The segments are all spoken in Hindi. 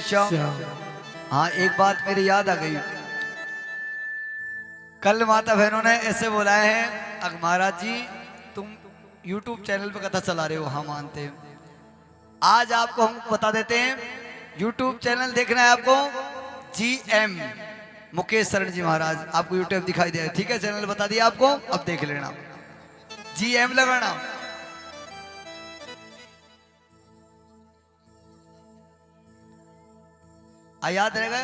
श्याम। हाँ, एक बात मेरी याद आ गई। कल माता बहनों ने ऐसे बोला है, महाराज जी तुम YouTube चैनल पे कथा चला रहे हो। हाँ मानते हैं। आज आपको हम बता देते हैं, YouTube चैनल देखना है आपको, GM मुकेश शरण जी महाराज, आपको YouTube दिखाई दे रहा है, ठीक है। चैनल बता दिया आपको, अब देख लेना, GM लगाना। याद रहेगा,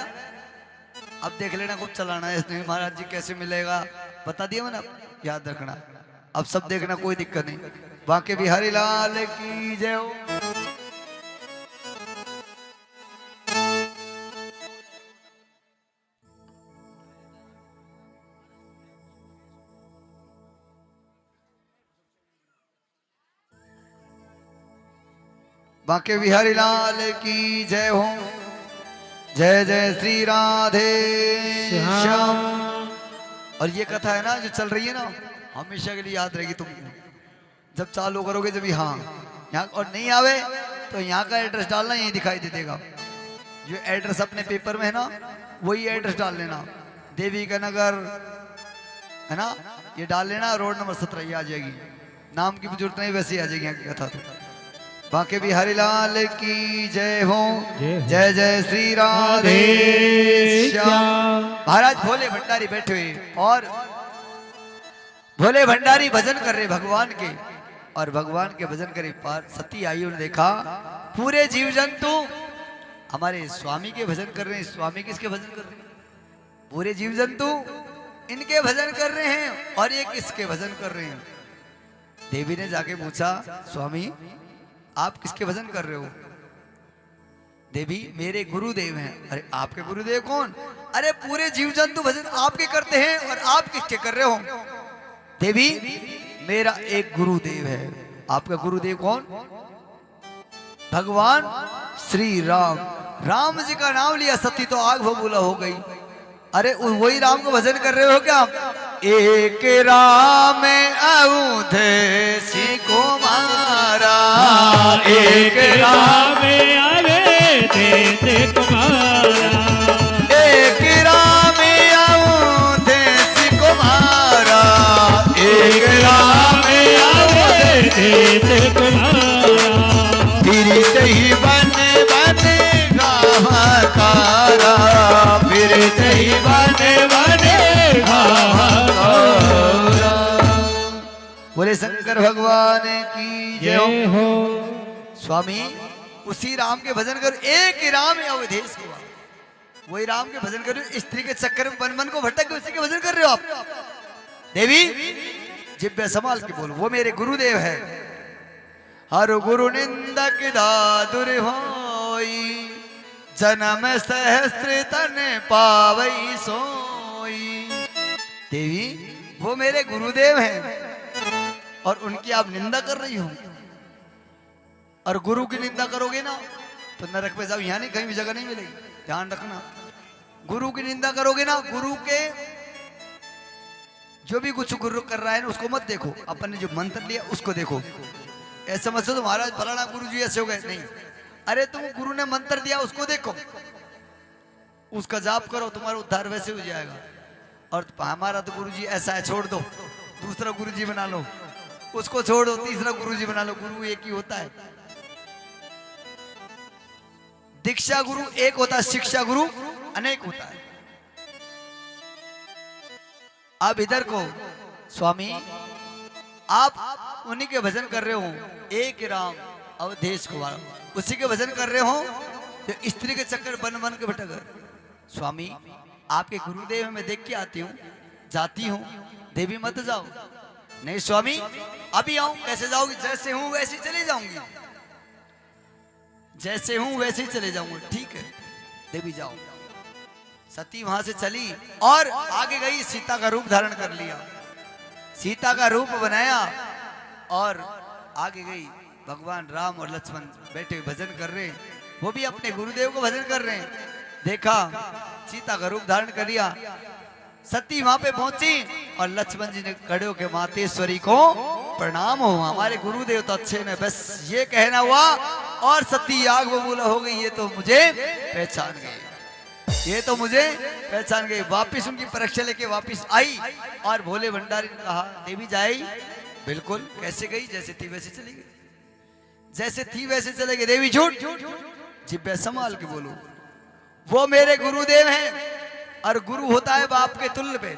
अब देख लेना, खूब चलाना है इसने। महाराज जी कैसे मिलेगा बता दिया मैंने, याद रखना। अब सब देखना, कोई दिक्कत नहीं। बांके बिहारी लाल की जय हो। बांके बिहारी लाल की जय हो। जय जय श्री राधे श्याम। और ये कथा है ना जो चल रही है ना, हमेशा के लिए याद रहेगी तुमको। जब चालू करोगे जब हाँ यहाँ, और नहीं आवे तो यहाँ का एड्रेस डालना, यही दिखाई दे देगा। जो एड्रेस अपने पेपर में है ना, वही एड्रेस डाल लेना। देवी का नगर है ना, ये डाल लेना। रोड नंबर 17 आ जाएगी। नाम की भी जरूरत नहीं, वैसे आ जाएगी यहाँ की कथा। तो बांके बिहारी लाल की जय हो। जय जय श्री राधे श्याम। महाराज भोले भंडारी बैठे हुए और भोले भंडारी भजन कर रहे भगवान के, और भगवान के भजन करे पार सती आई। उन्होंने देखा पूरे जीव जंतु हमारे स्वामी के भजन कर रहे हैं। स्वामी किसके भजन कर रहे हैं? पूरे जीव जंतु इनके भजन कर रहे हैं, और ये किसके भजन कर रहे हैं? देवी ने जाके पूछा, स्वामी आप किसके भजन कर रहे हो? देवी मेरे गुरुदेव हैं। अरे आपके गुरुदेव कौन? अरे पूरे जीव जंतु भजन आपके करते हैं, और आप किसके कर रहे हो? देवी मेरा एक गुरुदेव है। आपका गुरुदेव कौन? भगवान श्री राम। राम जी का नाम लिया, सती तो आग बबूला हो गई। अरे वही राम को भजन कर रहे हो क्या? एक राम अवधेसी को मारा, एक राम अवधेसी को मारा, एक राम अवधेसी को मारा, एक राम अवधेसी को मारा। फिरते ही बन बन हाहाकारा, फिरते ही बन बन हाहाकारा। बोले शंकर भगवान की जय हो। स्वामी उसी राम के भजन करो, एक ही राम है अवधेश के, वही राम के भजन करो। स्त्री के चक्कर में बन बन को भटक के उसी के भजन कर रहे हो आप। देवी जिब्बे संभाल के बोलो, वो मेरे गुरुदेव है। हर गुरु निंदक दादुर होई, जन्म सहस्त्र तन पावई सोई। देवी वो मेरे गुरुदेव हैं, और उनकी आप निंदा कर रही हो। और गुरु की निंदा करोगे ना तो नरक में जाओ, यहाँ नहीं, कहीं भी जगह नहीं मिलेगी, ध्यान रखना। गुरु की निंदा करोगे ना, गुरु के जो भी कुछ गुरु कर रहा है ना उसको मत देखो, अपन ने जो मंत्र लिया उसको देखो। ऐसा मत समझो महाराज फलाना गुरु जी ऐसे हो गए, नहीं। अरे तुम गुरु ने मंत्र दिया उसको देखो, उसका जाप करो, तुम्हारा उद्धार वैसे हो जाएगा। और हमारा तो गुरु जी ऐसा है, छोड़ दो, दूसरा गुरु जी बना लो, उसको छोड़ दो, तीसरा गुरु जी बना लो। गुरु एक ही होता है। दीक्षा गुरु एक होता है, शिक्षा गुरु अनेक होता है। अब इधर को स्वामी आप उन्हीं के भजन कर रहे हो, एक राम अवधेश को, उसी के भजन कर रहे हो जो स्त्री के चक्कर बन बन के भटक। स्वामी आपके गुरुदेव मैं देख के आती हूँ, जाती हूँ। देवी मत जाओ। नहीं स्वामी अभी आऊं। कैसे जाओगी? जैसे हूं वैसे चले जाऊंगी, जैसे हूं वैसे ही चले जाऊंगा। ठीक है देवी जाओ। सती वहां से चली और आगे गई, सीता का रूप धारण कर लिया, सीता का रूप बनाया और आगे गई। भगवान राम और लक्ष्मण बैठे भजन कर रहे हैं, वो भी अपने गुरुदेव को भजन कर रहे हैं। देखा सीता का रूप धारण कर लिया, सती वहां पे पहुंची और लक्ष्मण जी ने खड़े होकर मातेश्वरी को प्रणाम हो, हमारे गुरुदेव तो अच्छे ने। बस ये कहना हुआ और सती आग बबूला हो गई, ये तो मुझे पहचान गई, ये तो मुझे पहचान गई। वापिस उनकी परीक्षा लेके वापिस आई और भोले भंडारी ने कहा देवी जाएगी? बिल्कुल, कैसे गई? जैसे थी वैसे चली गई, जैसे थी वैसे चले गई। देवी झूठ, जिब्बे संभाल के बोलो, वो मेरे गुरुदेव हैं और गुरु होता है बाप के तुल्य पे,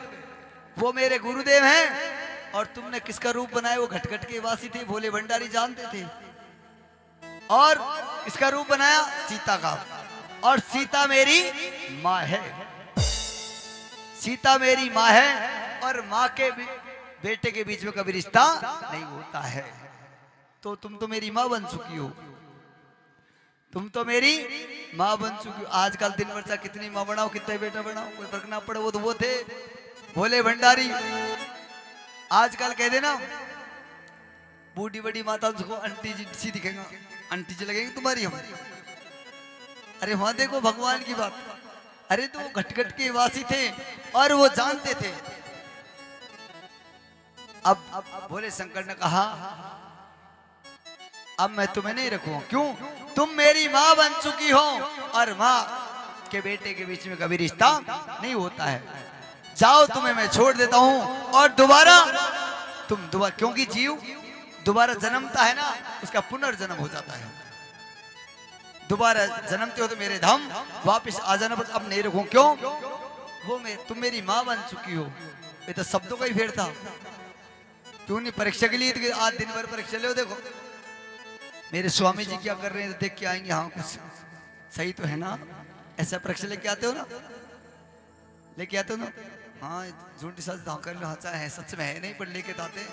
वो मेरे गुरुदेव हैं और तुमने किसका रूप बनाया? वो घटघट के वासी थे, भोले भंडारी जानते थे, और इसका रूप बनाया सीता का, और सीता मेरी माँ है, सीता मेरी माँ है, और माँ के बेटे के बीच में कभी रिश्ता नहीं होता है। तो तुम तो मेरी माँ बन चुकी हो, तुम तो मेरी माँ बन चुकी हो। आजकल दिन भर चाहे कितनी माँ बनाओ, कितने बेटा बनाओ, कोई फर्क ना पड़े। वो तो वो थे भोले भंडारी। आजकल कह देना बूढ़ी बड़ी माता उसको आंटी जी सी दिखेगा, आंटी जी लगेगी तुम्हारी हम। अरे वहां देखो भगवान की बात, अरे तो वो घटघट के वासी थे और वो जानते थे। अब भोले शंकर ने कहा अब मैं तुम्हें नहीं रखूंगा। क्यों? तुम मेरी माँ बन चुकी हो और माँ के बेटे के बीच में कभी रिश्ता नहीं होता है। जाओ, तुम्हें मैं छोड़ देता हूं और दोबारा क्योंकि जीव दोबारा जन्मता है ना, उसका पुनर्जन्म हो जाता है। दोबारा जन्मते हो तो मेरे धाम वापस आ जाना, पर अब नहीं रखूं। क्यों? तुम मेरी माँ बन चुकी हो। ये तो शब्दों का ही फेर था। क्यों नहीं? परीक्षा के लिए आज दिन भर परीक्षा ले, देखो मेरे स्वामी जी क्या कर रहे हैं, तो देख के आएंगे हाँ कुछ सही तो है ना। ऐसा परीक्षा लेके आते हो ना, लेके आते हो ना। हाँ झूठी सच कर लो, हाँ है सच में है नहीं, पर लेके आते।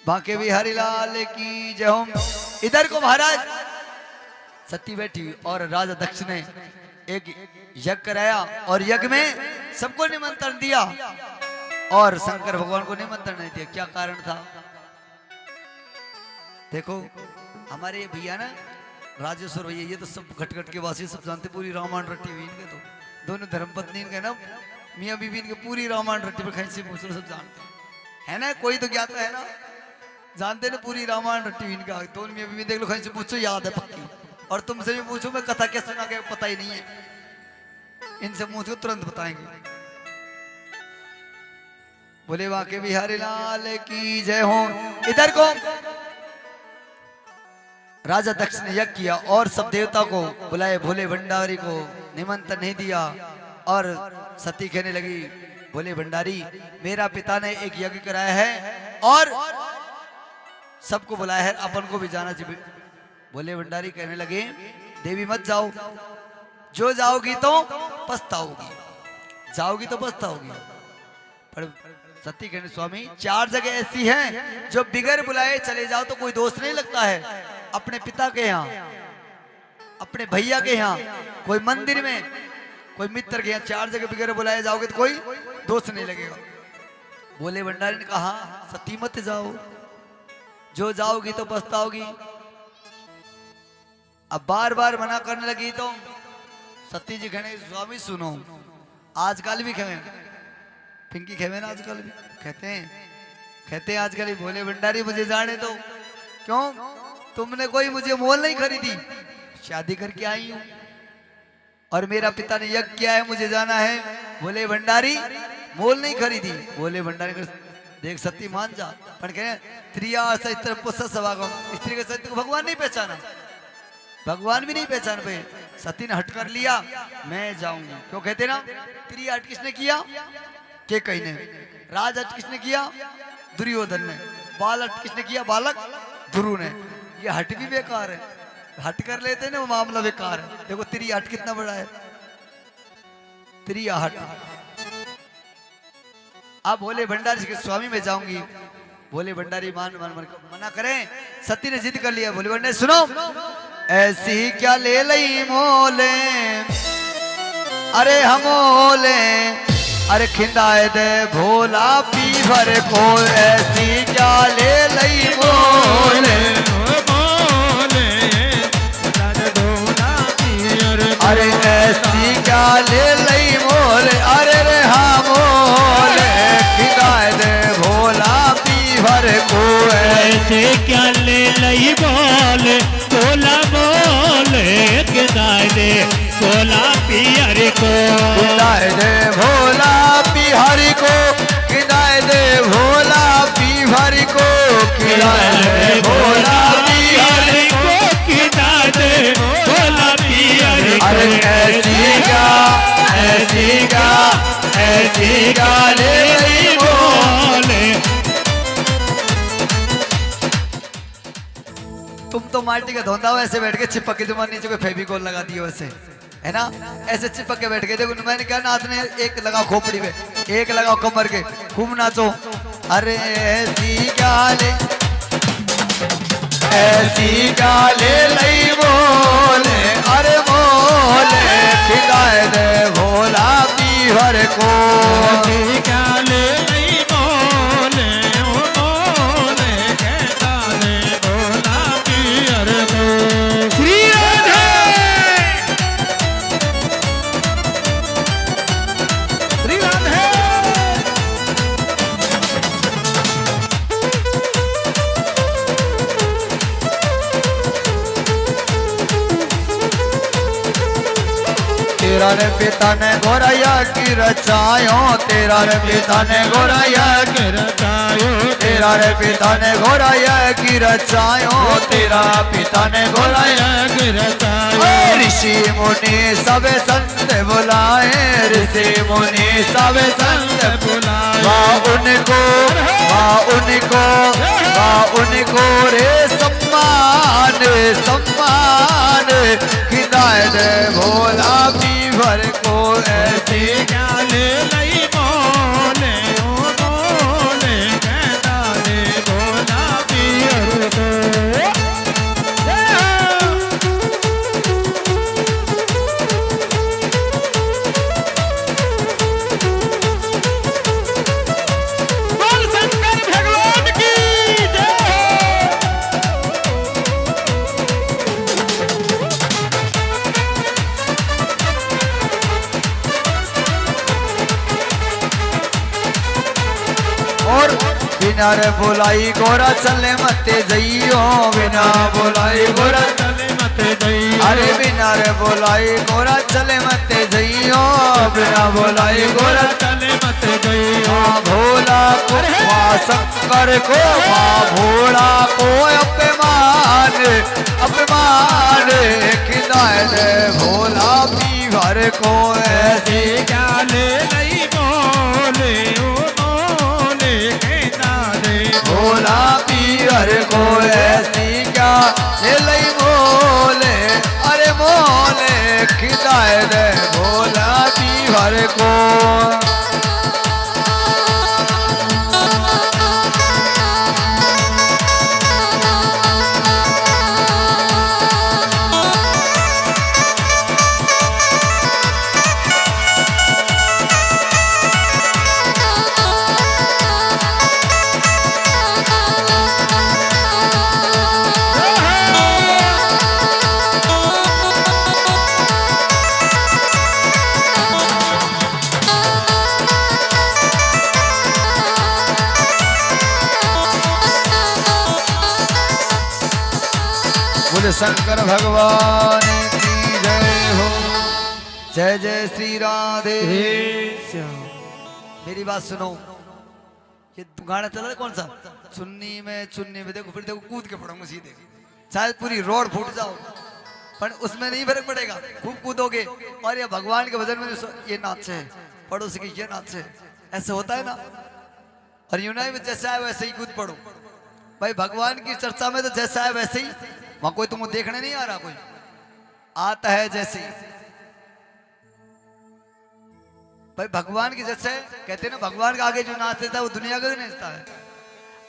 बांके बिहारी लाल की जय हो। इधर को महाराज सती बैठी और राजा दक्ष ने एक यज्ञ कराया और यज्ञ में सबको निमंत्रण दिया और शंकर भगवान को निमंत्रण नहीं दिया। क्या कारण था? देखो हमारे भैया ना राजेश्वर भैया, ये तो सब घटघट के वासी सब जानते, पूरी रामायण रटी हुई इनके। तो दोनों धर्मपत्नी इनके ना मियाँ बीबी इनके पूरी रामायण रटी पर खैसी पूछ सब जानते है ना। कोई तो ज्ञाता है ना, जानते ना पूरी रामायण रटी हुई इनका। दोनों मियाँ बीबी देख लो, खैसी पूछो याद है पक्की। और तुमसे भी पूछो मैं कथा क्या सुना के पता ही नहीं है, इनसे पूछो तुरंत बताएंगे। बोले बांके बिहारी लाल की जय हो। इधर को राजा दक्ष ने यज्ञ किया और सब देवता को बुलाए, भोले भंडारी को निमंत्रण नहीं दिया। और सती कहने लगी भोले भंडारी मेरा पिता ने एक यज्ञ कराया है और सबको बुलाया है, अपन को भी जाना चाहिए। भोले भंडारी कहने लगे देवी मत जाओ, जो जाओगी तो पछताओगी, जाओगी तो पछताओगी। पर सती कहने स्वामी 4 जगह ऐसी हैं जो बिगर बुलाए चले जाओ तो कोई दोष नहीं लगता है। अपने पिता के यहाँ, अपने भैया के यहाँ, कोई मंदिर में, कोई मित्र के यहाँ 4 जगह बिगर बुलाए जाओगे तो कोई दोष नहीं लगेगा। भोले भंडारी ने कहा सती मत जाओ, जो जाओगी तो पछताओगी। अब बार बार मना करने लगी तो सती जी कहने स्वामी सुनो, आजकल भी खेवे पिंकी खेवे ना, आजकल भी कहते हैं आजकल भोले भंडारी मुझे जाने दो। क्यों? तुमने कोई मुझे मोल नहीं खरीदी, शादी करके आई हूं और मेरा पिता ने यज्ञ किया है, मुझे जाना है। भोले भंडारी मोल नहीं खरीदी। भोले भंडारी देख सती मान जा, पर कहे त्रिया सहित पुष्प सभागम, स्त्री के सहित भगवान नहीं पहचाना, भगवान भी नहीं पहचान पे। सती ने हट कर लिया मैं जाऊंगी। क्यों कहते ना त्रिया हट किसने किया? के कहीं ने। राज हट किसने किया? दुर्योधन ने। बाल हट किसने किया? बालक ध्रुव ने। ये हट भी बेकार है, हट कर लेते ना वो मामला बेकार है। देखो त्रिया हट कितना बड़ा है, त्रिया हट। अब भोले भंडारी के स्वामी में जाऊंगी। भोले भंडारी मना करें, सती ने जिद कर लिया। भोले भंडारी सुनो, ऐसी क्या ले लई मोले, अरे हमोले, अरे खिंदाए दे भोला पीभर को, ऐसी क्या ले लई मोले, अरे ऐसी क्या ले लई मोले, अरे रे हमोले, खिंदाए दे भोला पीभर को, ऐसे क्या ले लई बोले, भोला खिलाए दे भोला पियर को, खिलाए दे भोला बिहारी को, खिलाए दे भोला बिहारी को, खिलाए दे भोला बिहारी को, खिलाए दे भोला पियर को। अरे ऐसी गाले बोले। तुम तो माटी का धोंदा हो ऐसे बैठ के चिपक के, तुम्हारे नीचे कोई फेविकोल लगा दियो वैसे, है ना? ऐसे चिपक के बैठ गए। देखो मैंने कहा ना, हाथ में एक लगाओ खोपड़ी पे, एक लगाओ कमर के, खूब नाचो। अरे ऐसी गाले लई बोले, अरे बोले खिलाए दे भोला पीहर को, गाले नहीं बोले ओ बोले कहता दे भोला पियर को। श्री राधे श्री राधे। तेरा रे पिता ने गोराया की रचायो, तेरा रे पिता ने गोराया की रचायो, तेरा रे पिता ने गोराया की रचायो, तेरा पिता ने गोराया की रचायो। ऋषि मुनि सब संत बुलाए, ऋषि मुनि सब संत बुलाए, उनको रे सम्मान सम्मान, खिलाए दे भोला पीहर को। ऐसी गाले नहीं बोले ओ बोले कहता दे भोला पियर को। बोल शंकर भगवान की जय। और बिना रे बुलाई गोरा चले मत जइयो, बिना बुलाई गोरा, चले मत जइयो, अरे बिना रे बुलाई गोरा चले मत जइयो, बिना बुलाई गोरा चले मत जइयो। माँ भोला को, माँ शंकर को, माँ भोला को अपमान अपमान, खिलाए दे भोला पीहर को। ऐसी गाले नहीं बोले ओ बोले कहता दे भोला पीहर को, ऐसी क्या लई बोले, अरे बोले खिलाए दे भोला पीहर को। बोले शंकर भगवान की जय हो। जय जय श्री राधे। मेरी बात सुनो, ये गाना चला था कौन सा, चुन्नी में देखो, फिर देखो कूद के पड़ोगे सीधे, शायद पूरी रोड फूट जाओ, पर उसमें नहीं फर्क पड़ेगा, खूब कूदोगे। और ये भगवान के भजन में ये नाच है, पड़ोसी की ये नाच है, ऐसे होता है ना। और यूनाई में जैसा है वैसे ही कूद पड़ो भाई। भगवान की चर्चा में तो जैसा है वैसे ही, वहां कोई तुमको देखने नहीं आ रहा, कोई आता है जैसे ही भाई। भगवान की जैसे कहते हैं ना, भगवान के आगे जो नाच देता है वो दुनिया का भी नाचता है।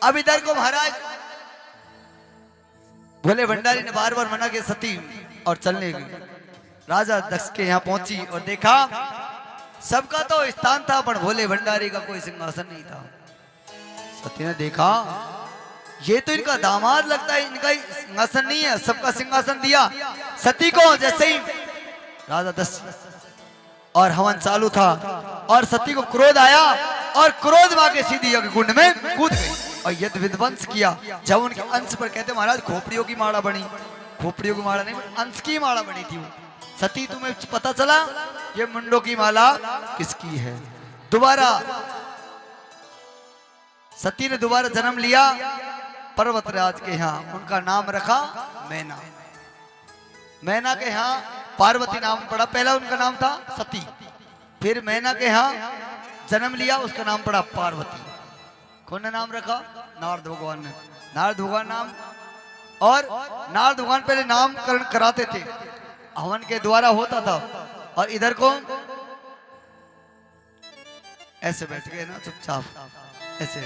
अब इधर को महाराज भोले भंडारी ने बार बार मना किया सती और चलने गई। राजा दक्ष के यहाँ पहुंची और देखा सबका तो स्थान था, पर भोले भंडारी का कोई सिंहासन नहीं था। सती ने देखा ये तो इनका दामाद लगता है, इनका सिंहासन नहीं है, सबका सिंहासन दिया सती को। जैसे ही राजा दक्ष और हवन चालू था और सती को क्रोध आया और क्रोध में आके सीधी कुंड में कूद गई और यद विध्वंस किया। जब उनके अंश पर कहते महाराज खोपड़ियों की माला बनी, खोपड़ियों की माला नहीं, अंश की माला बनी थी वो। सती तुम्हें पता चला ये मुंडों की माला किसकी है। दोबारा सती ने दोबारा जन्म लिया पर्वतराज के यहाँ, उनका नाम रखा मैना। मैना के यहाँ पार्वती नाम पड़ा, पहला उनका नाम था सती, फिर मैना के यहाँ जन्म लिया, उसका नाम पड़ा पार्वती। कौन ने नाम रखा? नारद भगवान ने। नारद भगवान नाम, और नारद भगवान पहले नामकरण कराते थे, हवन के द्वारा होता था। और इधर को ऐसे बैठ गए ना चुपचाप ऐसे,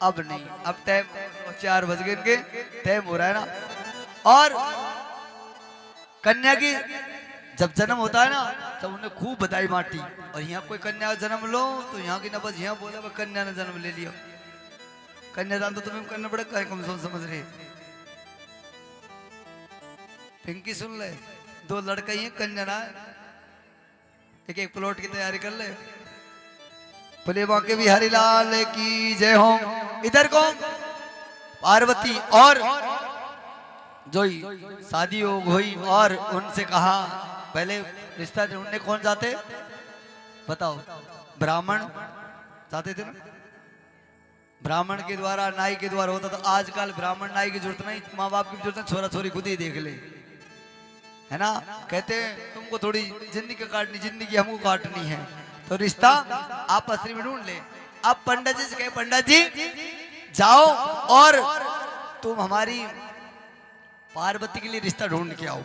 अब नहीं, अब टाइम 4 बज गए, इनके टाइम हो रहा है ना। और कन्या की जब जन्म होता है ना तब उन्हें खूब बधाई बांटी। और यहाँ कोई कन्या का जन्म लो तो यहाँ की नबज यहाँ बोला कन्या ने जन्म ले लिया। कन्यादान तो तुम्हें करना पड़ेगा, कम समझ रहे। पिंकी सुन ले, 2 लड़का ही है, कन्या ना एक प्लॉट की तैयारी कर ले। बोले बांके बिहारी लाल की जय हो। इधर को पार्वती और जोई शादी हो गई, और उनसे कहा पहले रिश्ता ढूंढने कौन जाते बताओ? ब्राह्मण जाते थे ना, ब्राह्मण के द्वारा नाई के द्वारा होता था। आजकल ब्राह्मण नाई की जरूरत नहीं, माँ बाप की जरूरत नहीं, छोरा छोरी खुद ही देख ले, है ना। कहते तुमको थोड़ी जिंदगी काटनी, जिंदगी हमको काटनी है, तो रिश्ता आपस में ढूंढ ले। अब पंडित जी से कहे पंडित जी जाओ और तुम हमारी पार्वती के लिए रिश्ता ढूंढ के आओ।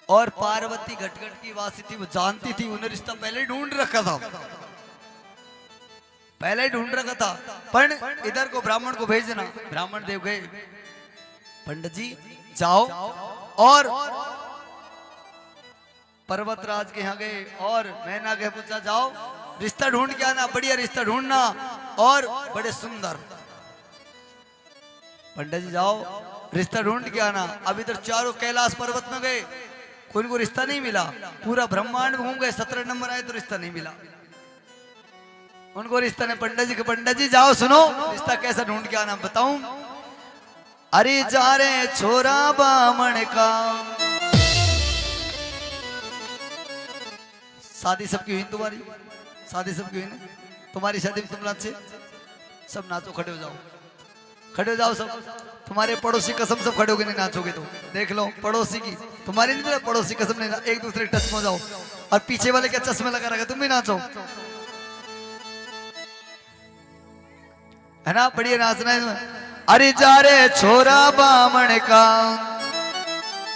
और पार्वती घटघट की वासी थी, वो जानती थी, उन्हें रिश्ता पहले ढूंढ रखा था, पहले ढूंढ रखा था। पर इधर को ब्राह्मण को भेज देना। ब्राह्मण देव गए, पंडित जी जाओ और पर्वतराज के यहाँ गए और मैना के पूछा जाओ रिश्ता ढूंढ के आना, बढ़िया रिश्ता ढूंढना और बड़े सुंदर। पंडित जी जाओ रिश्ता ढूंढ के आना। अब इधर चारों कैलाश पर्वत में गए, कोई को रिश्ता नहीं मिला। पूरा ब्रह्मांड घूम गए, 17 नंबर आए तो रिश्ता नहीं मिला उनको। रिश्ता ने पंडित जी जाओ सुनो रिश्ता कैसा ढूंढ के आना बताऊं। अरे जा रे छोरा बामण का, शादी सबकी हुई तुम्हारी, शादी सबकी हुई ना, तुम्हारी शादी में तुम नाचे, सब नाचो, खड़े हो जाओ, खड़े हो जाओ सब। तुम्हारे पड़ोसी कसम सब खड़े होगे, नहीं नाचोगे तो देख लो। पड़ोसी की तुम्हारी नहीं, पड़ोसी कसम नहीं, एक दूसरे के टच में जाओ। और पीछे वाले क्या चश्मे लगा रखा, तुम भी नाचो, है ना, बढ़िया नाचना है। अरे जा रे छोरा बामण का,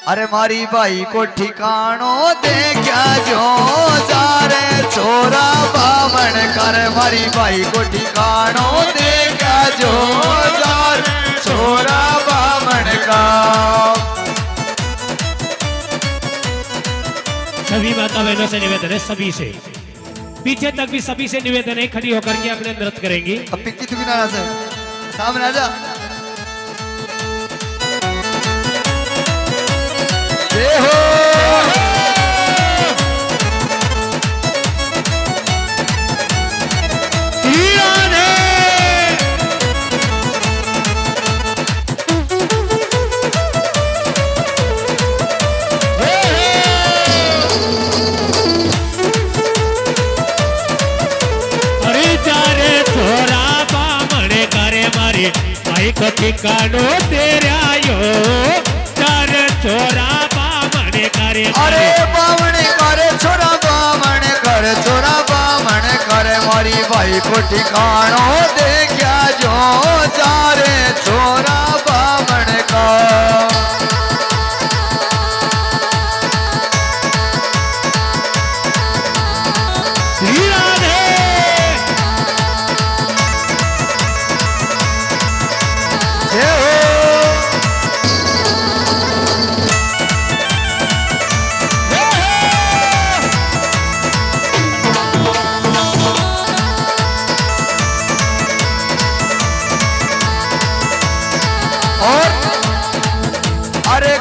अरे मारी बाई को ठिकानो दे क्या जो। जा रे छोरा बामण का, अरे मारी बाई को ठिकानो दे क्या जो। जा रे छोरा बामण का। सभी माता बहनों से निवेदन है, सभी से, पीछे तक भी सभी से निवेदन है, खड़ी होकर के अपने नृत्य करेंगी। अब पिंकी तू भी ना से सामने आ जा। जय हो। को ठिकानो तेरा यो, चार छोरा बामण करे। अरे बामण करे छोरा, बामण करे छोरा, बामण करे मारी भाई को ठिकानो दे क्या जो। जा रे छोरा बामण का।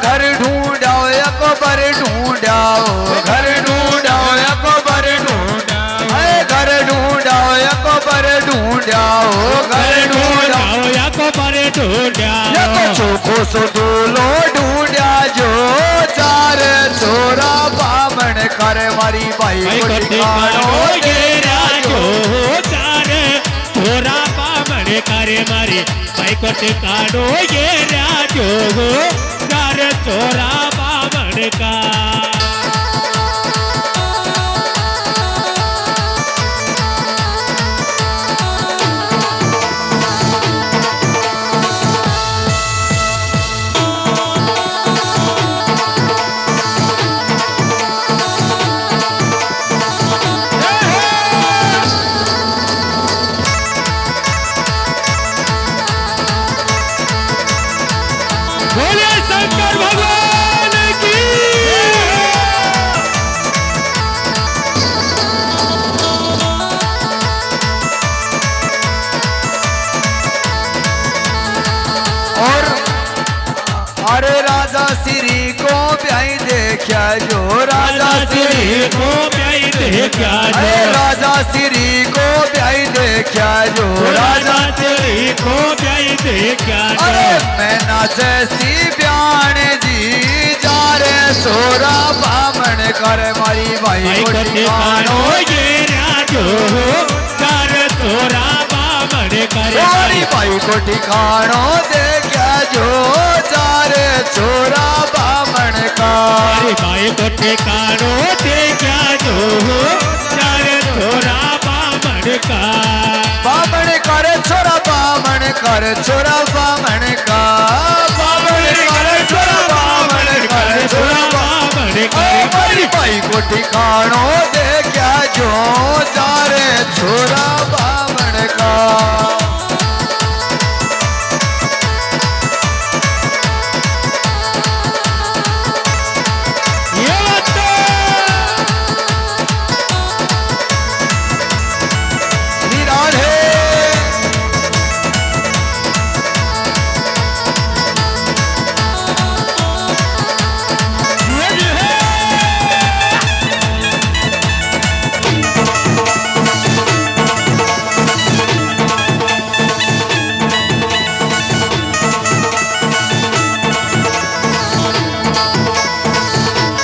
घर ढूंढाओ या कोबर ढूंढाओ, घर ढूंढाओ या कोबर ढूंढाओ, घर ढूंढाओ या कोबर ढूंढाओ, घर ढूंढाओ या कोबर ढूंढाओ। या को चोखो सो दूलो ढूंढा जो। जा रे छोरा बामण करे मारी भाई भाई को को ठिकानो ठिकानो दे ये जो राजो तारे छोरा बामण करे मारी भाई को ठिकानो ये राजो तारे छोरा बामण का बोले शंकर भगवान की और अरे राजा श्री को ब्याई देखा जो राजा श्री को प्याई देखा अरे राजा श्री को ब्याई देखा जो राजा तेरी को प्याई देखा अरे मैं ना जैसी ब्यान जी जा रे सोरा बामण कर मारी भाई भाई को को ठिकानो ठिकानो ये राजो कर तोरा बामण करे मारी भाई को ठिकानो दे क्या जो जा रे छोरा बामण का अरे भाई को ठिकानो दे क्या जो कर तोरा बामण का बामण कर छोरा बामण कर छोरा बामण का बामण कर छोरा बामण कर छोरा बामण ओ करे मारी भाई को ठिकानो दे क्या जो जा रे छोरा बामण का ये बात श्री राधे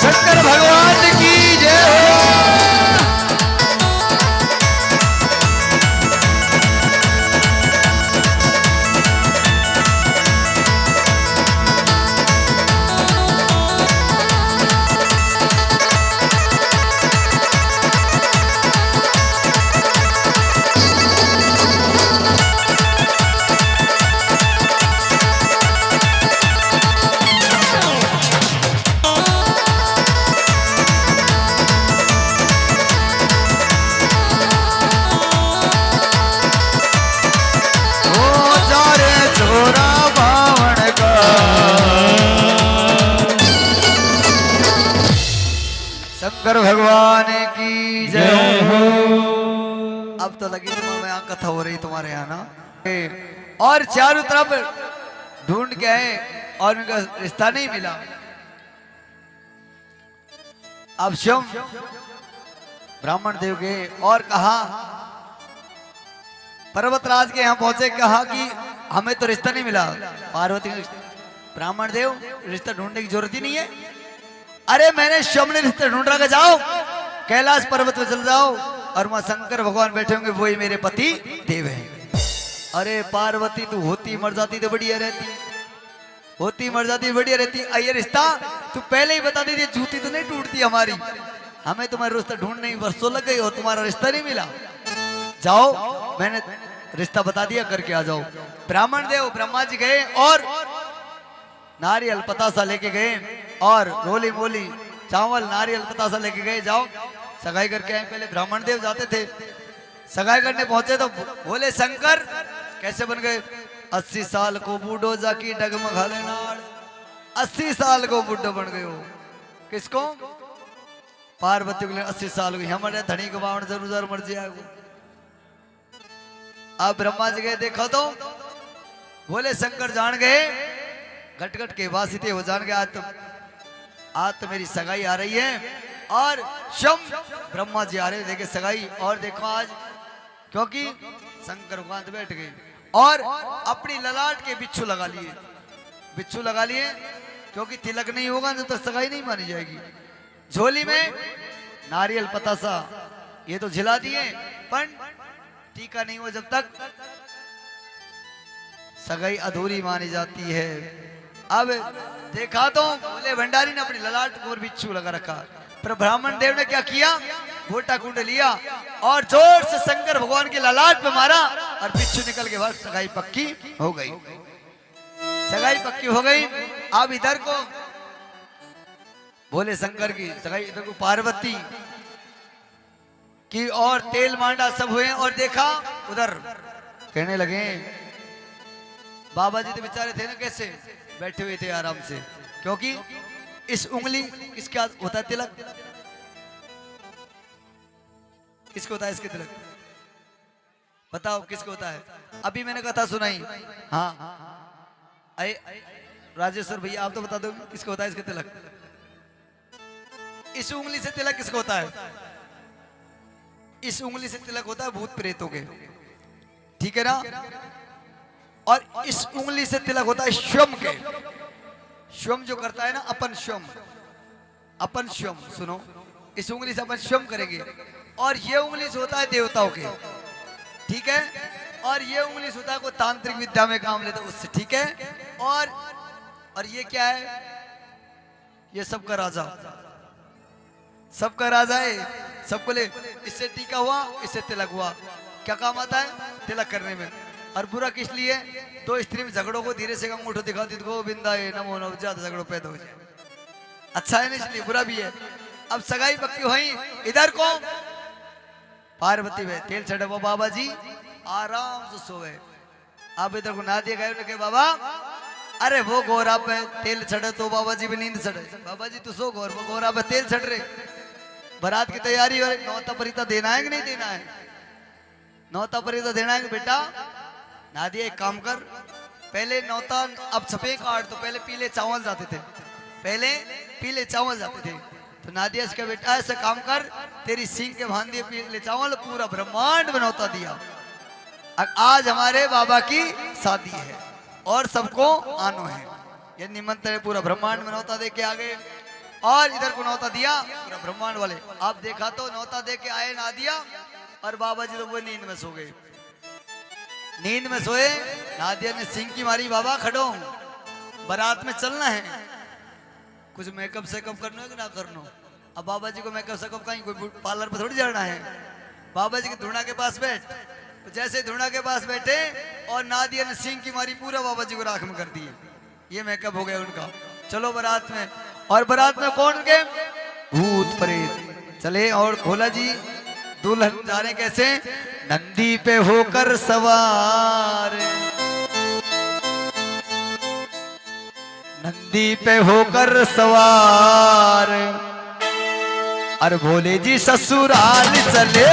शंकर भगवान की जय हो ओ जा रे छोरा बामण का शंकर भगवान की जय जय हो हो अब तो लगी तुम्हारे यहाँ कथा हो रही तुम्हारे यहाँ ना और चारों तरफ ढूंढ के आए और उनका रिश्ता नहीं मिला अब शिव ब्राह्मण देव गए और कहा पर्वतराज के यहाँ पहुंचे कहा कि हमें तो रिश्ता नहीं मिला पार्वती ब्राह्मण देव रिश्ता ढूंढने की जरूरत ही नहीं है अरे मैंने शिव ने रिश्ता ढूंढ रखा जाओ कैलाश पर्वत पे चल जाओ और वहां शंकर भगवान बैठे होंगे वही मेरे पति देव है अरे पार्वती तू होती मर जाती तो बढ़िया रहती होती मर जाती बढ़िया रहती ये रिश्ता तू पहले ही बता देती जूती तो नहीं टूटती हमारी हमें तुम्हारा रिश्ता ढूंढने में वर्षों लग गई और तुम्हारा रिश्ता नहीं मिला जाओ मैंने रिश्ता बता दिया करके आ जाओ ब्राह्मण देव ब्रह्मा जी गए और नारियल पतासा लेके गए और रोली मोली चावल नारियल पतासा लेके गए जाओ सगाई करके आए पहले ब्राह्मण देव जाते थे सगाई करने पहुंचे तो बोले शंकर कैसे बन गए 80 साल को बूढ़ो जाकी डगमगा लेनाड़ 80 साल को बूढ़ो बन गए हो किसको पार्वती को 80 साल को हमारे धनी को बावण जरूर मर जाएगा अब ब्रह्मा जी गए देखो तो बोले शंकर जान गए घट घट के वासिते हो जान गए आज तो मेरी सगाई आ रही है और शम ब्रह्मा जी आ रहे देखे सगाई और देखो आज क्योंकि शंकर भगवान बैठ गए और अपनी ललाट के बिच्छू लगा लिए क्योंकि तिलक नहीं होगा जब तक सगाई नहीं मानी जाएगी। झोली में नारियल पतासा ये तो झिला दिए, पर टीका नहीं हुआ जब तक सगाई अधूरी मानी जाती है। अब देखा तो बोले भंडारी ने अपनी ललाट को बिच्छू लगा रखा, पर ब्राह्मण देव ने क्या किया, गोटा कुंड लिया और जोर से शंकर भगवान के ललाट पे मारा और बिच्छू निकल के बाद सगाई पक्की हो गई। सगाई पक्की हो गई। अब इधर को बोले शंकर की सगाई, इधर को पार्वती की और तेल मांडा सब हुए और देखा उधर कहने लगे, बाबा जी तो बेचारे थे ना कैसे बैठे हुए थे आराम से, क्योंकि इस उंगली किसका होता है तिलक, किसको होता है इसके तिलक, बताओ किसको होता है। अभी मैंने कथा सुनाई, हाँ राजेश्वर भैया आप तो बता दो किसको होता है इसके तिलक। इस उंगली से तिलक किसको होता है, इस उंगली से तिलक होता है भूत प्रेतों के, ठीक है ना। और इस उंगली से तिलक होता है श्वम के। श्वम जो करता है ना अपन श्वम, अपन श्वम सुनो, इस उंगली से अपन श्वम करेंगे। और ये उंगली से होता है देवताओं के, ठीक है। और ये उंगली से होता है कोई तांत्रिक विद्या में काम लेता है उससे, ठीक है। और ये क्या है, ये सबका राजा, सबका राजा है, सबको ले, इससे टीका हुआ, इससे तिलक हुआ। क्या काम आता है तिलक करने में। और बुरा किस लिए, तो स्त्री में झगड़ों को धीरे से अंगूठो दिखाती तो बिंदा है नमो नमो, ज्यादा झगड़ों पैदा हो जाए, अच्छा है ना, इसलिए बुरा भी है। अब सगाई पक्की हुई, इधर को पार्वती में तेल चढ़े वो बाबा जी आराम से सोए। अब इधर को ना दिया गए बाबा, अरे वो गोरा पे तेल चढ़े तो बाबा जी भी नींद चढ़े, बाबा जी तू सो गोर, वो गोरा पे तेल चढ़ रहे, बारात की तैयारी हो रही, नौता परिता देना है कि नहीं देना है, नौता परिता देना है कि बेटा नादिया एक काम कर, पहले नौता अब छपे काट, तो पहले पीले चावल जाते थे, पहले पीले चावल जाते थे, तो नादिया इसका बेटा ऐसा काम कर, तेरी सींग के बांध दिए पीले चावल, पूरा ब्रह्मांड में नौता दिया। आज हमारे बाबा की शादी है और सबको आनो है, ये निमंत्रण पूरा ब्रह्मांड में नौता दे के आ गए। और इधर को नौता दिया पूरा ब्रह्मांड वाले, आप देखा तो नौता दे के आए नादिया, और बाबा जी तो वो नींद में सो गए, नींद में सोए। नादिया ने सिंह की मारी, बाबा खड़ो, बारात में चलना है, कुछ मेकअप सेकअप करना है कि ना करना। अब बाबा जी को मेकअप सेकअप कहीं कोई पार्लर पर थोड़ी जाना है, बाबा जी के धुना के पास बैठ, तो जैसे धुना के पास बैठे और नादिया ने सिंह की मारी, पूरा बाबा जी को राख में कर दिए, ये मेकअप हो गया उनका। चलो बारात में, और बारात में कौन के भूत प्रेत चले। और भोला जी दुल्हन जा रहे कैसे, नंदी पे होकर सवार, नंदी पे होकर सवार, अरे भोले जी ससुराल चले,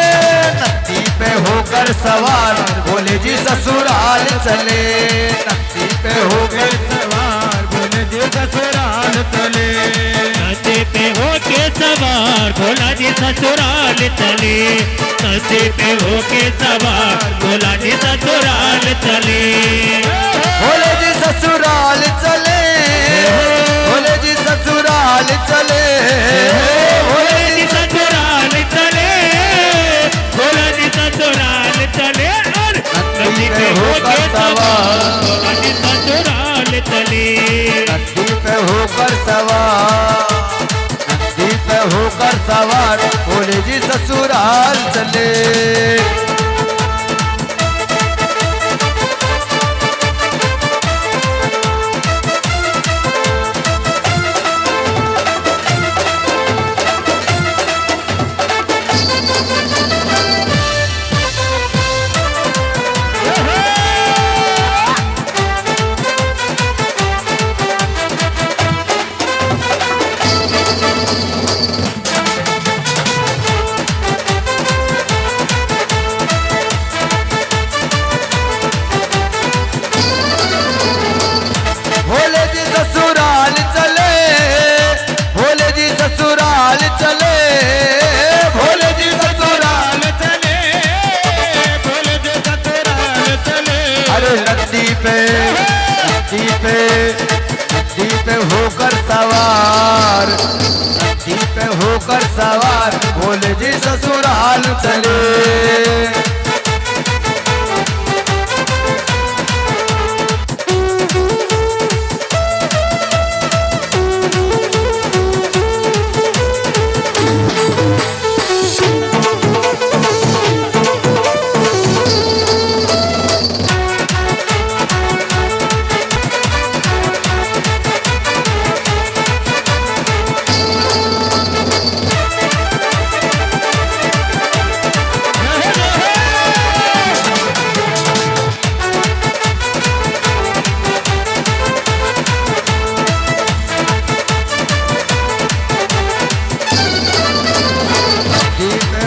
नंदी पे होकर सवार, भोले जी ससुराल चले, नंदी पे होकर सवार, भोले जी ससुराल चले, नंदी पे होके सवार, भोला जी ससुराल चले, नंदी पे होके सवार, भोला जी ससुराल चले, भोले जी ससुराल चले, भोले जी ससुराल चले, भोले जी ससुराल चले, भोला जी ससुराल चले, और नंदी पे होके सवार, भोला जी ससुराल चले, नंदी पे होकर सवार, नंदी पे होकर सवार, भोले जी ससुराल चले। सवार, नंदी पे होकर सवार भोले जी ससुराल चले।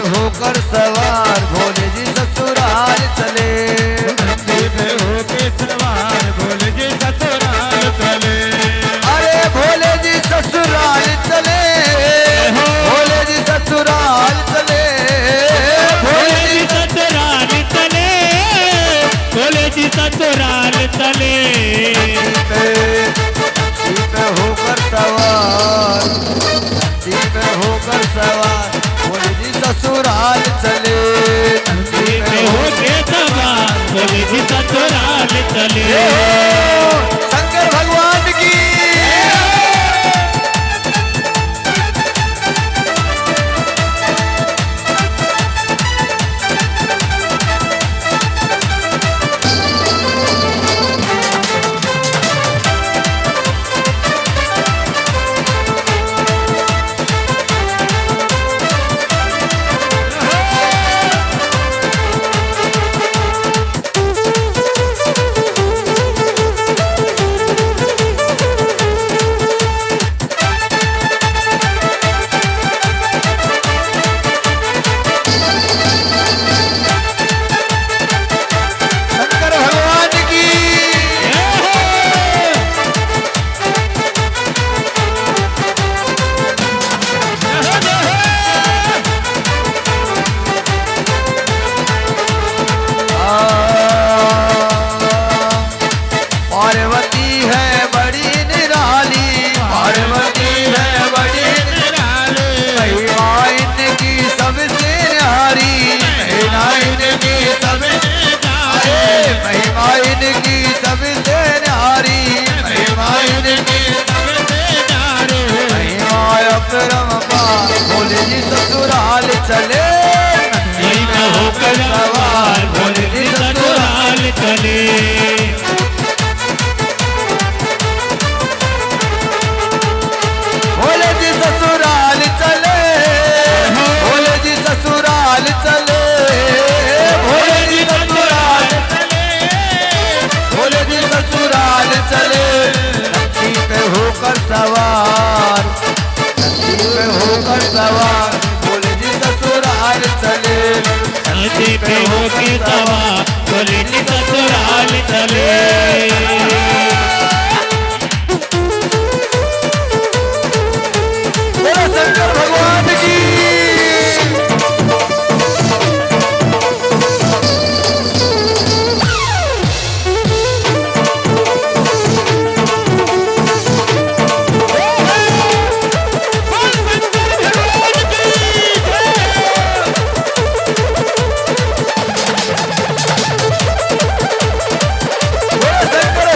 होकर सवार भोले जी ससुराल चले, नंदी पे होके सवार भोले जी ससुराल चले। अरे भोले जी ससुराल चले, भोले जी ससुराल चले, भोले जी ससुराल चले, भोले जी ससुराल चले। नंदी पे होकर सवार, नंदी पे होकर सवार भोले जी ससुराल चले, नंदी पे होके सवार भोले जी ससुराल चले। शंकर भगवान की पार्वती है बड़ी निराली, पार्वती है बड़ी निराली, महिमा इनकी सबसे न्यारी, महिमा इनकी सबसे न्यारी, महिमा इनकी सबसे न्यारी, महिमा इनकी सबसे न्यारी, महिमा अपरंपार भोले जी ससुराल चले, नंदी पे होकर सवार भोले जी ससुराल चले। भोले जी ससुराल चले, भोले जी ससुराल चले, भोले जी ससुराल चले, भोले जी ससुराल चले। नंदी पे होकर सवार, नंदी पे होकर सवार भोले जी ससुराल चले, नंदी पे होके सवार भोले जी ससुराल चले। बोलो शंकर भगवान की बोलो शंकर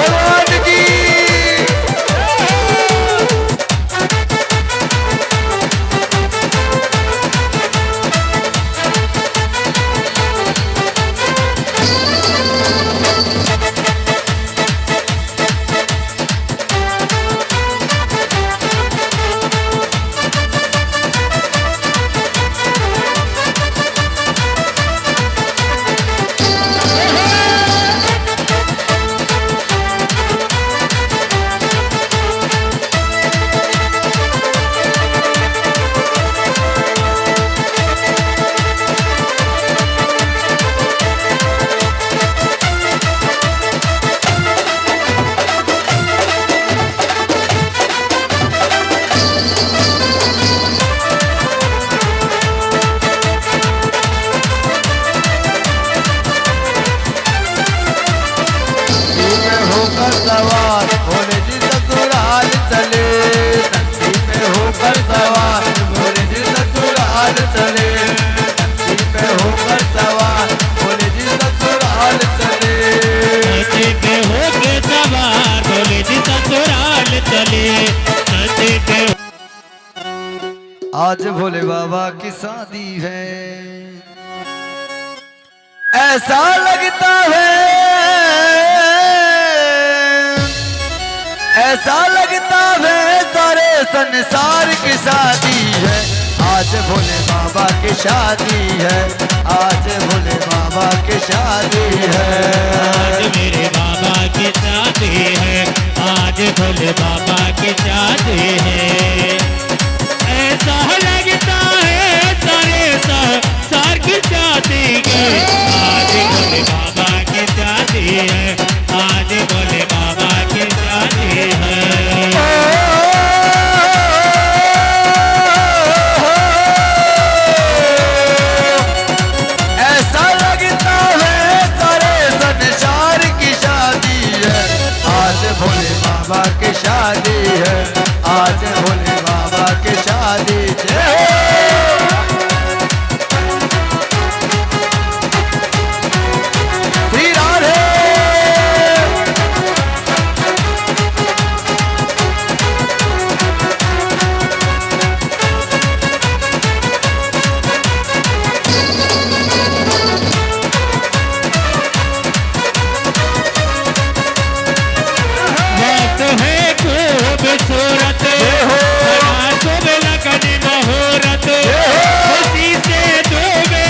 आज भोले बाबा की शादी है। ऐसा लगता है, ऐसा लगता है सारे संसार की शादी है। आज भोले बाबा की शादी है, आज भोले बाबा की शादी है। आज मेरे बाबा की शादी है, आज भोले बाबा की शादी है। ऐसा लगता है सारे संसार की शादी है। आज भोले बाबा की शादी है, आज भोले बाबा की शादी है। ऐसा लगता है सारे संसार की शादी है। आज भोले बाबा की शादी है, आज भोले बाबा की शादी है। श्री राधे। बात है खूबसूरत, बड़ा शुभ लगन मुहूर्त, खुशी से डूबे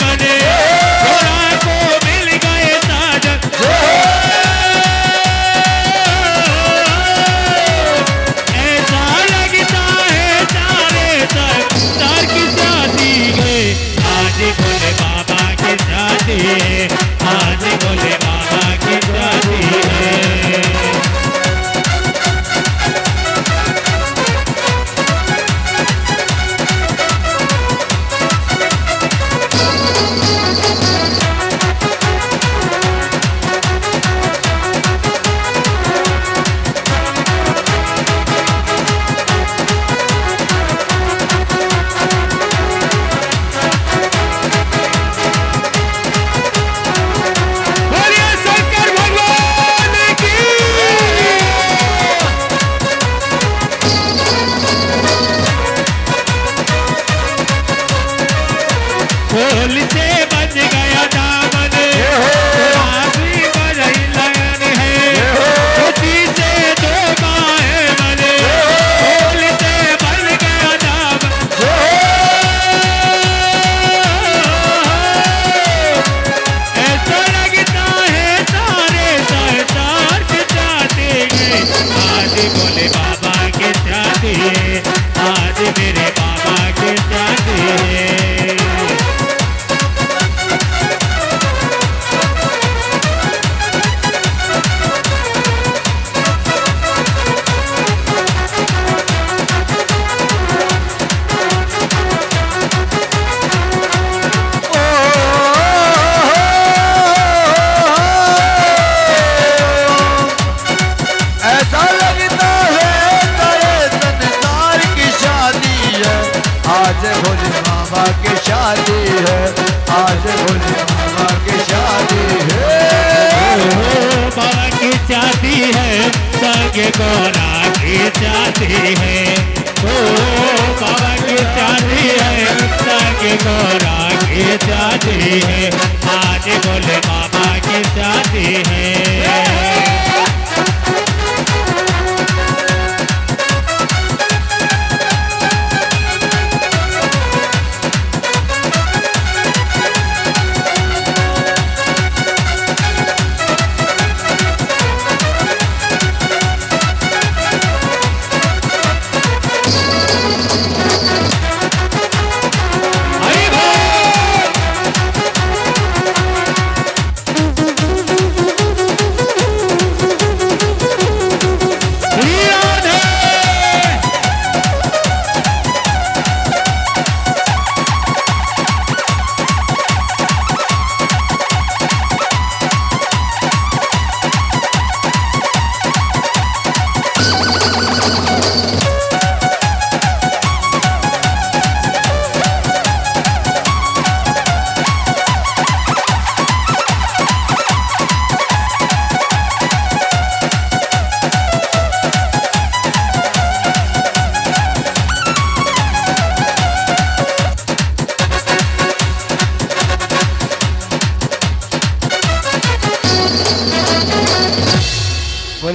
मने, थोड़ा को मिल गए साजन। ऐसा लगता है सारे संसार की शादी है। आज भोले बाबा की शादी है, आज भोले बाबा की शादी है। बोलिए शंकर भगवान की। फूल से बच गया दामन, आखिरी बरई लगन है, खुशी से डूबा है मन, फूल से बच गया दामन। ऐसा लगता है सारे संसार की शादी है। आज भोले बाबा की शादी है, आज मेरे बाबा की शादी है। ऐसा लगता है सारे संसार की शादी है। आज भोले बाबा की शादी है, आज भोले बाबा की शादी है। बाबा की शादी है, संग गोरा की शादी है। ओ बाबा की शादी है, संग गोरा की शादी है। आज भोले बाबा की शादी है। हरि बोल।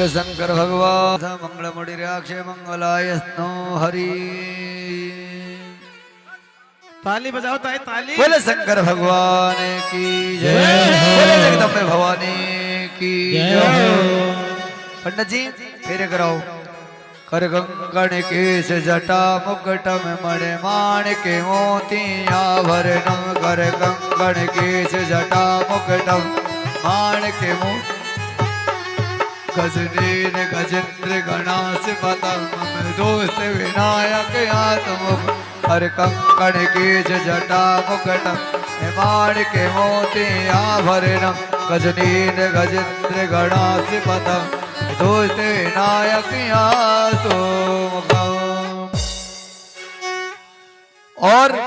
बोले शंकर भगवान मंगल मुड़िराक्ष मंगलाय स्नो हरि। ताली बजाओ ताई ताली। बोले शंकर भगवान की जय, बोले जगदम्बे भवानी की जय। पंडित जी फेरे कराओ। कर कंकण केश जटा मुकुट में मणि माणिक मोती आभरणम। कर कंकण केश जटा मुकुट माणिक मोती गजनीन गजेंद्र गणास पतम दोस्त विनायक आत्म। हर कंकण केश जटा मुकुट माणिक मोती आभरणम। गजनीन गजेंद्र गणास पतम दोस्त विनायक आत्म। और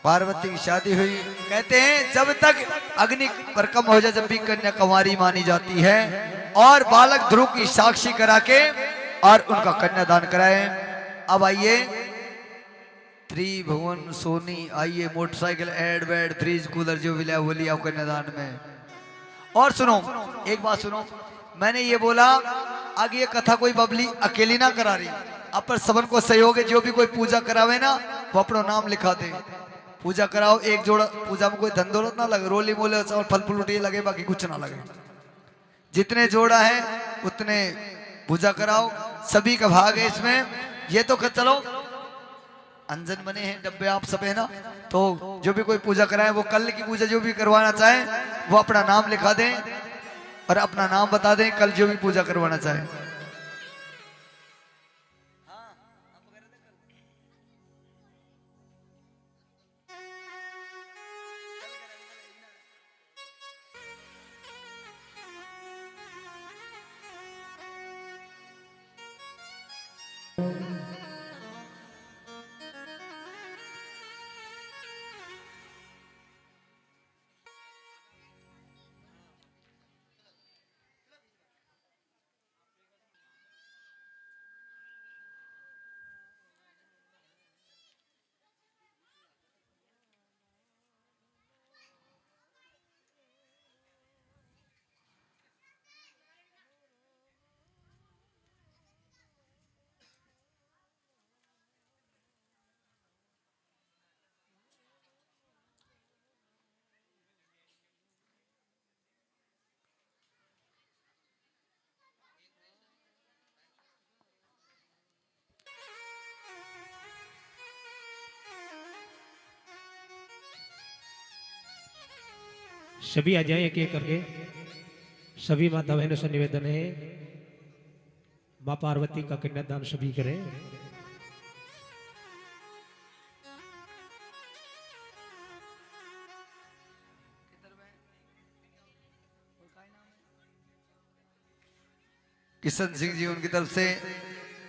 पार्वती की शादी हुई। कहते हैं जब तक अग्नि पर कम हो जाए जब भी कन्या कुंवारी मानी जाती है। और बालक ध्रुव की साक्षी करा के और उनका कन्यादान कराए। अब आइए त्रिभुवन सोनी आइए मोटरसाइकिल एड बेड फ्रिज कूलर जो भी लिया वो लिया कन्यादान में। और सुनो एक बात सुनो, मैंने ये बोला आगे ये कथा कोई बबली अकेली ना करा रही। अब पर सबन को सहयोग है। जो भी कोई पूजा करावे ना वो अपना नाम लिखा दे। पूजा कराओ एक जोड़ा पूजा में कोई धन दौलत ना लगे। रोली मोले और फल फूल लगे बाकी कुछ ना लगे। जितने जोड़ा है उतने पूजा कराओ। सभी का भाग है इसमें। ये तो चलो अंजन बने हैं डब्बे आप सब है ना। तो जो भी कोई पूजा कराए वो कल की पूजा जो भी करवाना चाहे वो अपना नाम लिखा दें और अपना नाम बता दें कल जो भी पूजा करवाना चाहे। सभी आ जाए एक एक करके। सभी माता बहनों से निवेदन है माँ पार्वती का कन्यादान सभी करें। किशन सिंह जी उनकी तरफ से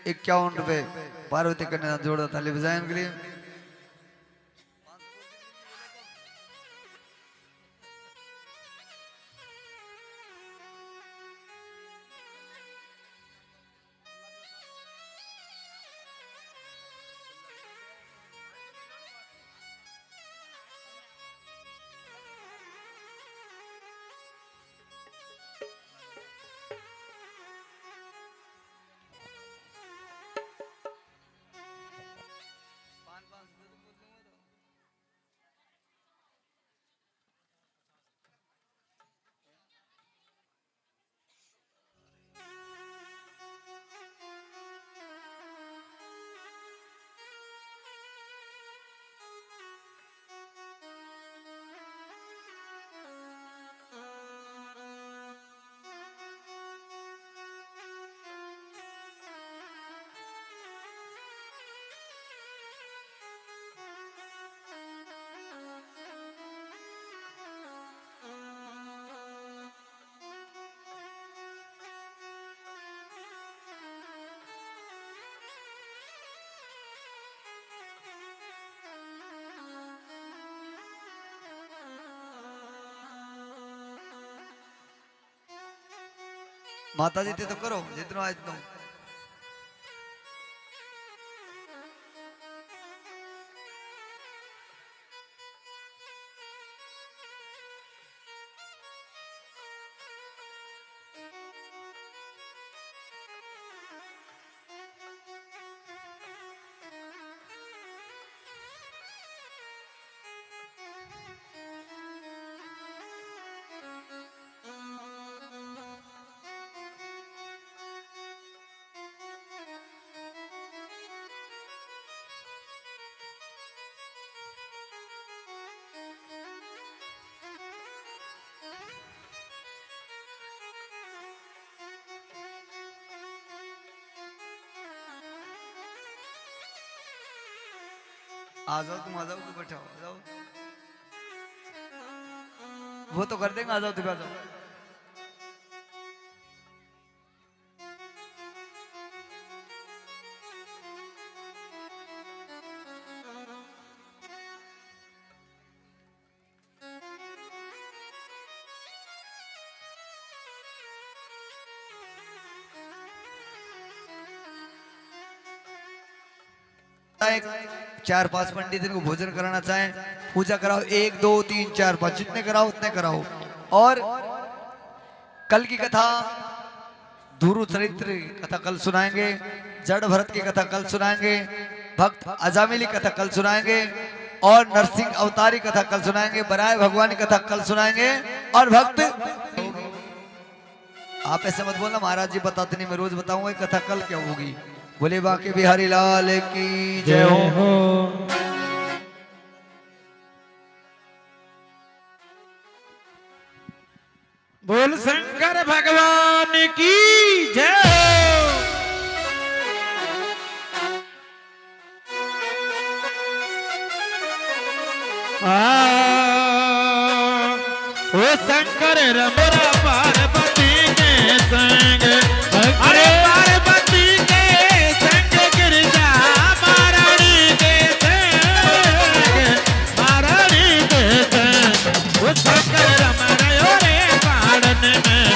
51 रुपए पार्वती कन्यादान जोड़ा ताली बजाएं उनके लिए। माता जी तो करो जितना आज तो। आ जाओ तुम, आ जाओ, तुम बैठो, आ जाओ। वो तो कर देंगे, आ जाओ तुम, आ जाओ। चार पांच पंडित इनको भोजन कराना चाहें, पूजा कराओ, 1 2 3 4 5 जितने कराओ उतने कराओ। और कल की कथा, धुरु चरित्र कथा कल सुनाएंगे, जड़ भरत की कथा कल सुनाएंगे, भक्त अजामिली कथा कल सुनाएंगे, और नरसिंह अवतारी कथा कल सुनाएंगे, बराय भगवान की कथा कल सुनाएंगे। और भक्त, आप ऐसे मत बोलना महाराज जी बताते नहीं, मैं रोज बताऊंगा कथा कल क्या होगी। बोले बाके बिहारी लाल की जय हो। बोल शंकर भगवान की जय हो। ओ शंकर रमरा पार्वती के संग, अरे पार्वती के संग गिरजा महारानी के संग, महारानी के संग वो शंकर रमरा रे पाड़न में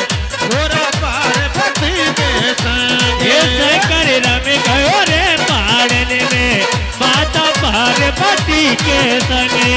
गोरा पार्वती के संग। ये शंकर रम गयो रे पाड़न में माता पार्वती के संगे।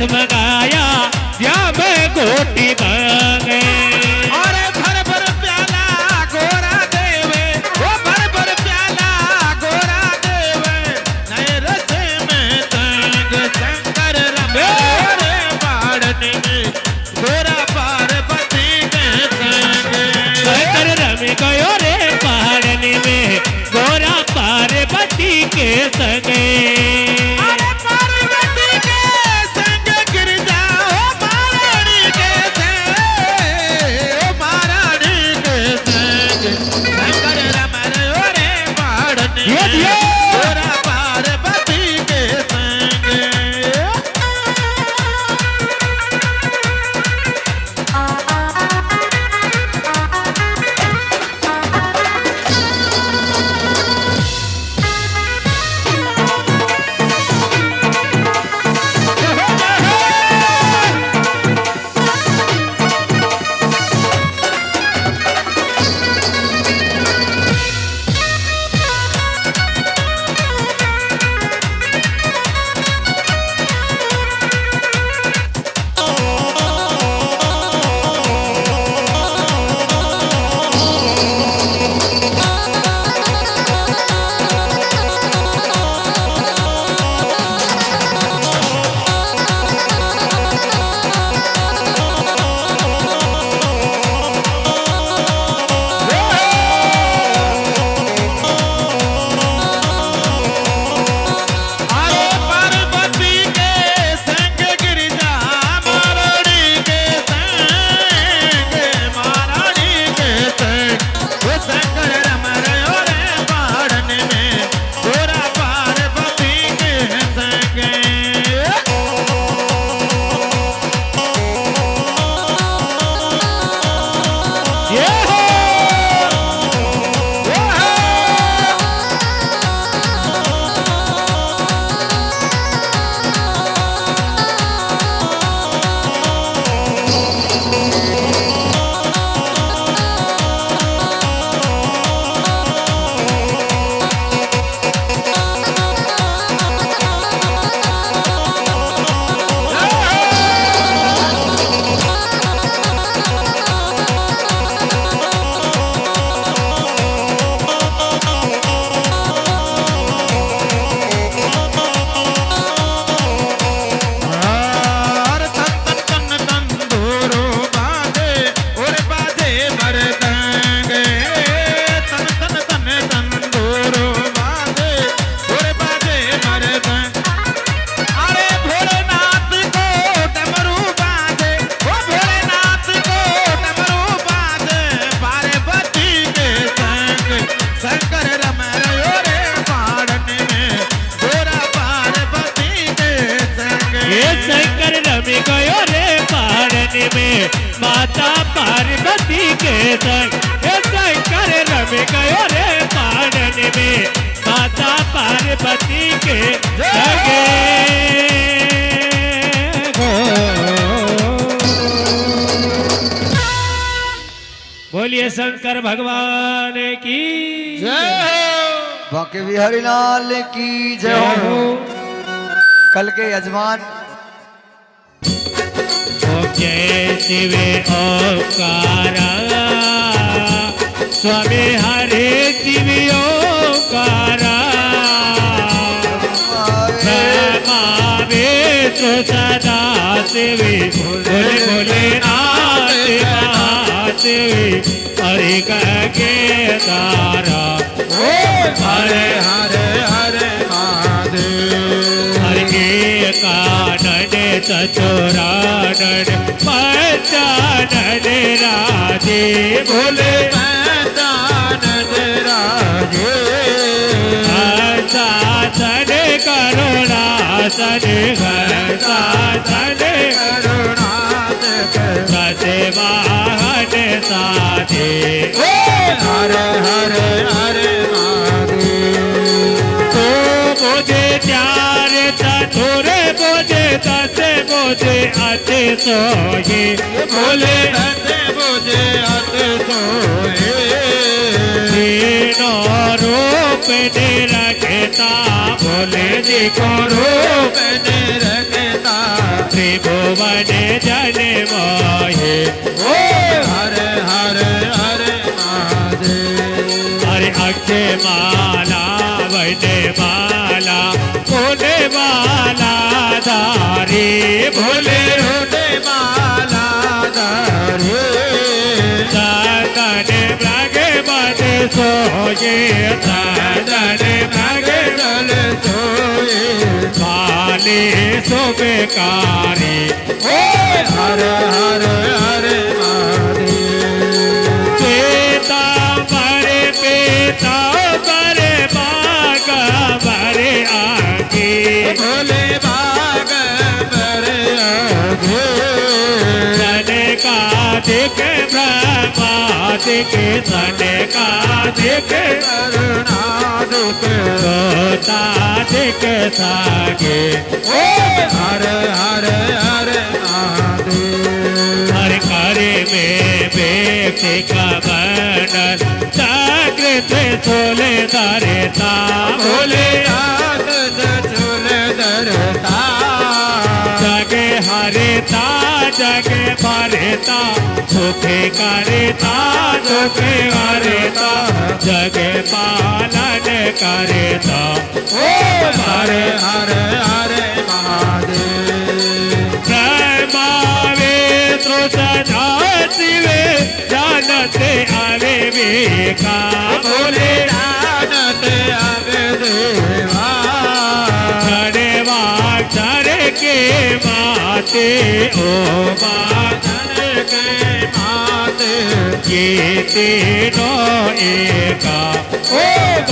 मंगाया या मैं गोटी मांगे। अरे भर भर प्याला गोरा देवे, वो भर भर प्याला गोरा देवे, नए रसे में तंग शंकर रमे रे बाड़न में गोरा पार्वती के संग। शंकर रम गयो रे पाड़न में गोरा पार्वती के संगे। पार्वती के संग हे शंकर रम गयो रे कानन में माता पार्वती के संगे बोलिए शंकर भगवान की बाके बिहारी लाल की जय हो। कल के यजमान ओम जय शिव ओंकारा स्वामी हरे शिव ओंकारा ब्रह्मा विष्णु सदा शिव बोले बोले नाथ महादेव हरि के तारा हरे हरे हरे महादेव हरे कानन चतुरानन पंचानन राजे बोले पंचानन राजे शासन करुणासन शासन करुणास सते वाहन साधे हरे हरे हरे महादेव तो मुझे चार तोरे बोझे दस बोझे अच्छे सोए बोले दस बोझे अत सोए तीनों रूप ने रखता बोले देखो रूप ने रखता त्रिभुवन जन मोहे हरे हरे हरे महादेव हरे अक्षय माला वन माला बोले माला धारी बोले रोटे माला धारे साधन मृग मद सोए साधन मृग जल सोए काले शुभकारी हरे हरे हरे महादेव पीताम्बर पीताम्बर बाग बरे आगे भोले बाग बरे आगे सनकादिक ब्रह्मादिक सनकादिक करुणादिक गोतादिक सागे हरे हरे हरे महादेव हर कार्य में व्यक्ति का वर्णन जागृत सोले धरता बोले चूले धरता जगे हरता जगे भरता सुखे करता सुखे हरता जगे पालन करता हरे हरे हरे महादेव ब्रह्मा विष्णु सदा शिव जानते आवे विका बोले जानते आवे देवा क्षर के माते ओ धन के माते ये तीनों एका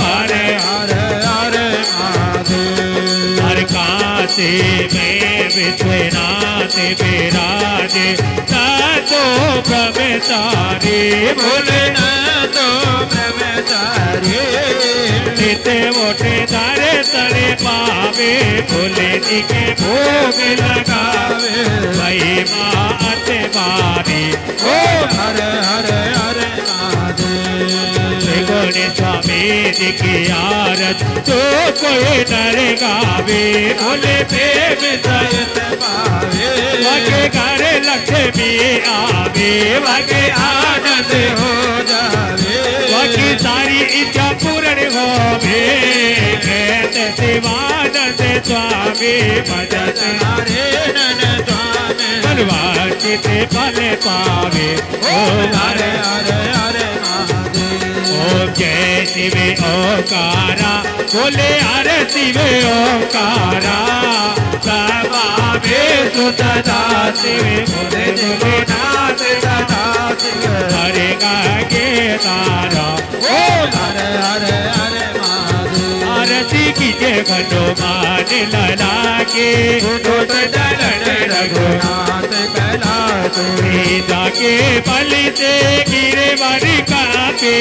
हरे हरे हरे महादेव हर काशी में विश्वनाथ विराजे तो ब्रह्मचारी बोले तो ब्रह्मचारी नित्य मोटे तारे तरे पावे बोले के भोग लगावे भाई मात बारी हरे हरे हरे महादेव गोणे स्वामी जी की आरत जो कोई नर गावे बोले प्रेम सहित पावे वाके घर लक्ष्मी आवे वाके आनंद हो जावे वाकी सारी इच्छा पूर्ण होवे कहते शिवानंद स्वामी मदद हरे नन स्वामी मनवांचित फल पावे ओम हरे हरे हरे महादेव ओम जय शिव ओंकारा बोले हरे शिव ओंकारा ब्रह्मा विष्णु सदा शिव बोले बोले नाथ सदा शिव हरे गे तारा हरे हरे हरे महादेव आरती कीजिए हनुमान लला के डलन रघुनाथ कैलाश जाके बलि से गिरे वर कापे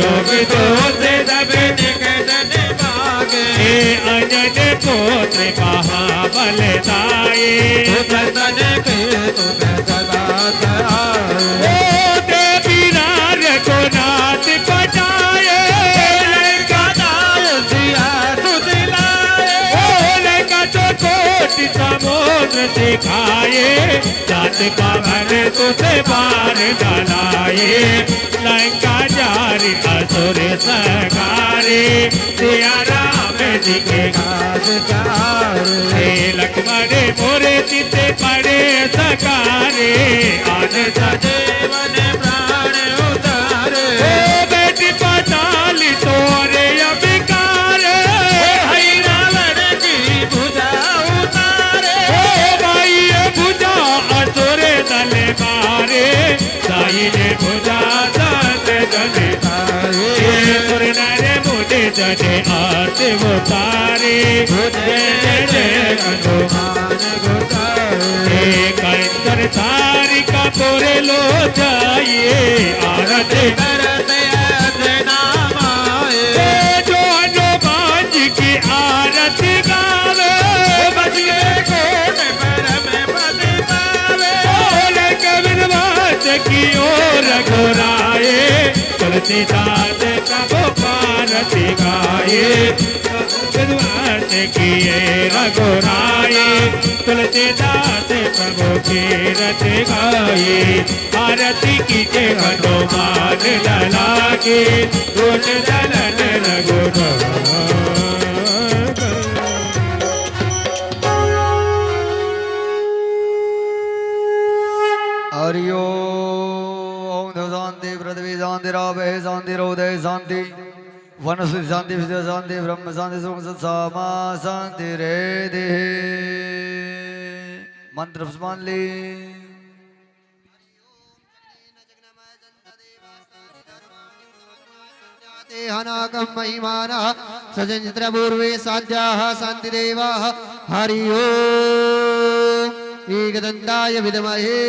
रोग दोष सब निकट भागे अंजन पुत्र महाबल दाए सदन के तुम सदा सहाय देवी रार को नाथ बजाए सिया सुदिलाए लंका तो कोटि समुद्र सिखाए जात का मन तुझे बार डलाए लंका जारी असुर सगारे सिया राम जी के काज चारे लक्ष्मण मोरे चिते पड़े सकारे आन जीवन प्राण उतारे बेटी पताली तोरे अभिकार हई रावण की भुजा उतारे भाई भुजा असुर दल मारे साई ने भुजा दल दल सुर नर मुझे जने आस उतारे जय जय हनुमान कंकर थारी का पोरे लो जाइए आरती करते नाम आए जो हनुमान जी की आरती गावे बच गए कोट पर में पद पावे बोले कबीर बात की ओर घुराए तुलसीदास प्रभु पारती गाए विद्वान किए रघुराए तुलसीदास प्रभु कीरत गाए आरती कीजे हनुमान लला के तुल दलन रघुराए हरि ओम शांति पृथ्वी शांति रावे शांति रोदय शांति वनस्पति शांति विद्या शांति ब्रह्म शांति सुख सत्सामा शांति रे दे मंत्र पुष्पान ली हनाकं महिमानः सजनित्रपूर्वे साध्याः शान्तिदेवाः हरि ओम् एकदन्ताय विद्महे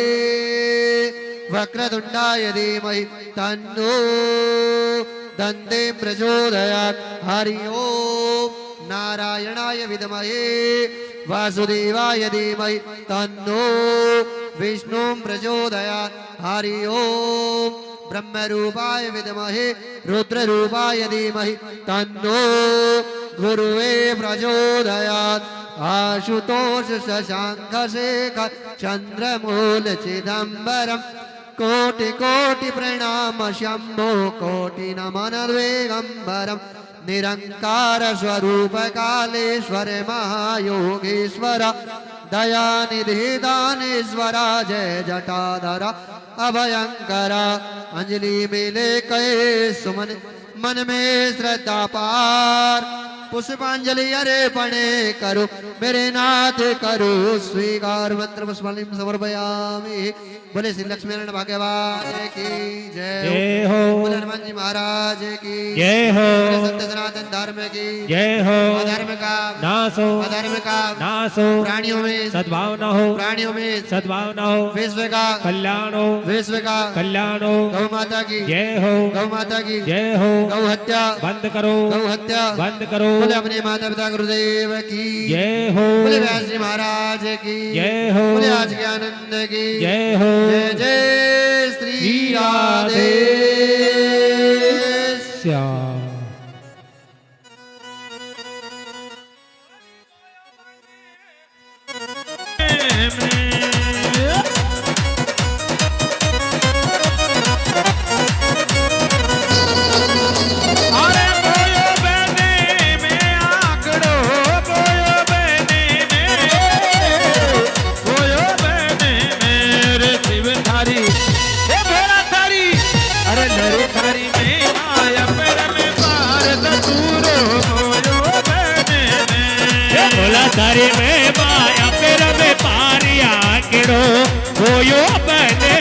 वक्रतुण्डाय धीमहि तन्नो दन्ते प्रचोदयात् हरि ओम् नारायणाय विद्महे वासुदेवाय धीमहि तन्नो विष्णुं प्रचोदयात् हरि ओम् ब्रह्मरूपाय विद्महे रुद्ररूपाय धीमहि तन्नो गुरुवे प्रचोदयात् आशुतोष शशांक शेखर चंद्रमौल चिदंबरम कोटि कोटि प्रणाम शंभो कोटि नमन दिगंबरम निरंकार स्वरूप कालेश्वर महायोगेश्वर दयानिधि दानेश्वरा जय जटाधरा अभयंकरा अंजलि मिले कै सुमन मन में श्रद्धा पार पुष्पांजलि अरे पणे करो मेरे नाथ करो स्वीकार मंत्र पुष्पांजलि समर्पयामि बोले श्री लक्ष्मी नारायण भगवान की जय हो बोले हनुमान जी महाराज की जय हो बोले सत्य सनातन धर्म की जय हो अधर्म का नाश हो अधर्म का नाश हो प्राणियों में सद्भावना हो प्राणियों में सद्भावना हो विश्व का कल्याण हो विश्व का कल्याण हो गौ माता की जय हो गौ माता की जय हो गौ हत्या बंद करो गौ हत्या बंद करो बोले अपने माता पिता गुरुदेव की जय हो बोले व्यास जी महाराज की जय हो बोले आज के आनंद की जय हो जय जय श्री राधे श्याम अरे बोयो बने में आंकड़ो बोयो बने मेरे शिव थारी ए भोला थारी अरे नरे थारी में आया पैर में पार दूरो बोयो बने बोला तारे में माया पेर में पारिया किड़ो होयो बने